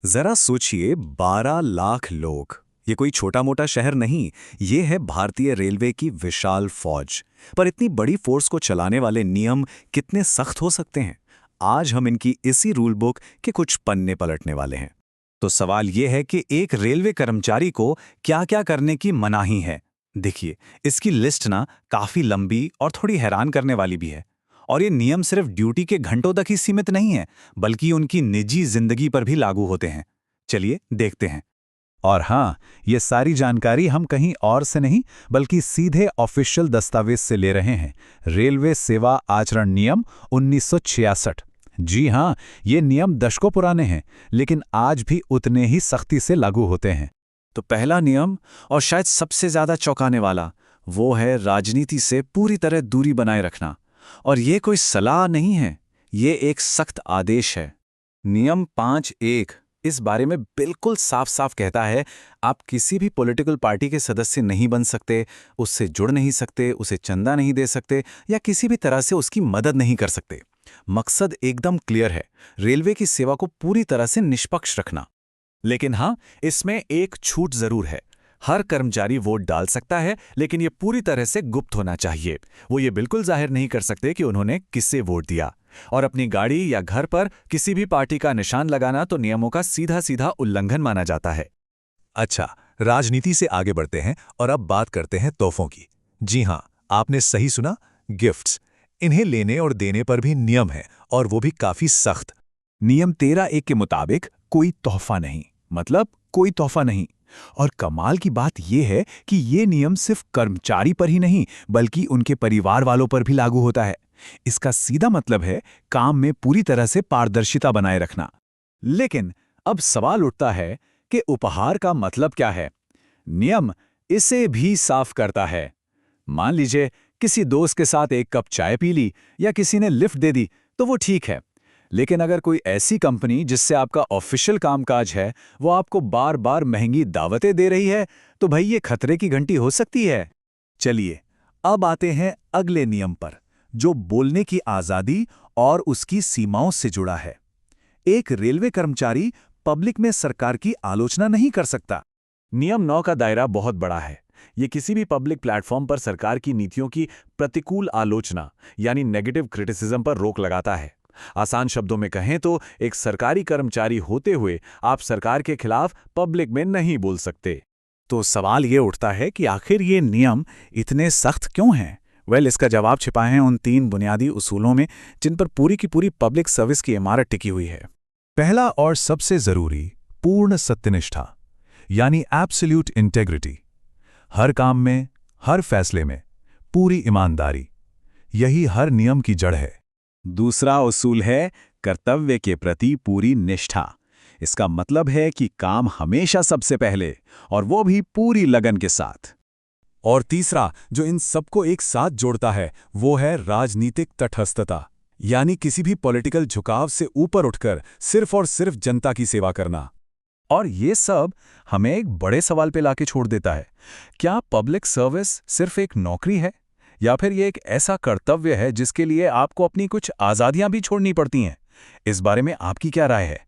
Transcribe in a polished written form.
जरा सोचिए 12 लाख लोग। ये कोई छोटा मोटा शहर नहीं, ये है भारतीय रेलवे की विशाल फौज। पर इतनी बड़ी फोर्स को चलाने वाले नियम कितने सख्त हो सकते हैं? आज हम इनकी इसी रूल बुक के कुछ पन्ने पलटने वाले हैं। तो सवाल ये है कि एक रेलवे कर्मचारी को क्या-क्या करने की मनाही है। देखिए, इसकी लिस्ट ना काफी लंबी और थोड़ी हैरान करने वाली भी है। और ये नियम सिर्फ ड्यूटी के घंटों तक ही सीमित नहीं है, बल्कि उनकी निजी जिंदगी पर भी लागू होते हैं। चलिए देखते हैं। और हाँ, ये सारी जानकारी हम कहीं और से नहीं बल्कि सीधे ऑफिशियल दस्तावेज से ले रहे हैं। रेलवे सेवा आचरण नियम 1966। जी हाँ, ये नियम दशकों पुराने हैं, लेकिन आज भी उतने ही सख्ती से लागू होते हैं। तो पहला नियम, और शायद सबसे ज्यादा चौंकाने वाला, वो है राजनीति से पूरी तरह दूरी बनाए रखना। और ये कोई सलाह नहीं है, ये एक सख्त आदेश है। नियम 5(1) इस बारे में बिल्कुल साफ साफ कहता है, आप किसी भी पॉलिटिकल पार्टी के सदस्य नहीं बन सकते, उससे जुड़ नहीं सकते, उसे चंदा नहीं दे सकते या किसी भी तरह से उसकी मदद नहीं कर सकते। मकसद एकदम क्लियर है, रेलवे की सेवा को पूरी तरह से निष्पक्ष रखना। लेकिन हाँ, इसमें एक छूट जरूर है। हर कर्मचारी वोट डाल सकता है, लेकिन ये पूरी तरह से गुप्त होना चाहिए। वो ये बिल्कुल जाहिर नहीं कर सकते कि उन्होंने किससे वोट दिया। और अपनी गाड़ी या घर पर किसी भी पार्टी का निशान लगाना तो नियमों का सीधा सीधा उल्लंघन माना जाता है। अच्छा, राजनीति से आगे बढ़ते हैं और अब बात करते हैं तोहफों की। जी हाँ, आपने सही सुना, गिफ्ट्स। इन्हें लेने और देने पर भी नियम है, और वो भी काफी सख्त। नियम 13(1) के मुताबिक कोई तोहफा नहीं, मतलब कोई तोहफा नहीं। और कमाल की बात यह है कि ये नियम सिर्फ कर्मचारी पर ही नहीं बल्कि उनके परिवार वालों पर भी लागू होता है। इसका सीधा मतलब है काम में पूरी तरह से पारदर्शिता बनाए रखना। लेकिन अब सवाल उठता है कि उपहार का मतलब क्या है? नियम इसे भी साफ करता है। मान लीजिए किसी दोस्त के साथ एक कप चाय पी ली या किसी ने लिफ्ट दे दी तो वो ठीक है। लेकिन अगर कोई ऐसी कंपनी जिससे आपका ऑफिशियल कामकाज है वो आपको बार बार महंगी दावतें दे रही है, तो भाई ये खतरे की घंटी हो सकती है। चलिए अब आते हैं अगले नियम पर, जो बोलने की आजादी और उसकी सीमाओं से जुड़ा है। एक रेलवे कर्मचारी पब्लिक में सरकार की आलोचना नहीं कर सकता। नियम 9 का दायरा बहुत बड़ा है। ये किसी भी पब्लिक प्लेटफॉर्म पर सरकार की नीतियों की प्रतिकूल आलोचना यानी नेगेटिव क्रिटिसिज्म पर रोक लगाता है। आसान शब्दों में कहें तो एक सरकारी कर्मचारी होते हुए आप सरकार के खिलाफ पब्लिक में नहीं बोल सकते। तो सवाल ये उठता है कि आखिर ये नियम इतने सख्त क्यों हैं? इसका जवाब छिपा है उन 3 बुनियादी उसूलों में जिन पर पूरी की पूरी पब्लिक सर्विस की इमारत टिकी हुई है। पहला और सबसे जरूरी, पूर्ण सत्यनिष्ठा, यानी एब्सोल्यूट इंटेग्रिटी। हर काम में, हर फैसले में पूरी ईमानदारी, यही हर नियम की जड़ है। दूसरा उसूल है कर्तव्य के प्रति पूरी निष्ठा। इसका मतलब है कि काम हमेशा सबसे पहले, और वो भी पूरी लगन के साथ। और तीसरा, जो इन सबको एक साथ जोड़ता है, वो है राजनीतिक तटस्थता, यानी किसी भी पॉलिटिकल झुकाव से ऊपर उठकर सिर्फ और सिर्फ जनता की सेवा करना। और ये सब हमें एक बड़े सवाल पे लाके छोड़ देता है, क्या पब्लिक सर्विस सिर्फ एक नौकरी है, या फिर ये एक ऐसा कर्तव्य है जिसके लिए आपको अपनी कुछ आज़ादियां भी छोड़नी पड़ती हैं? इस बारे में आपकी क्या राय है?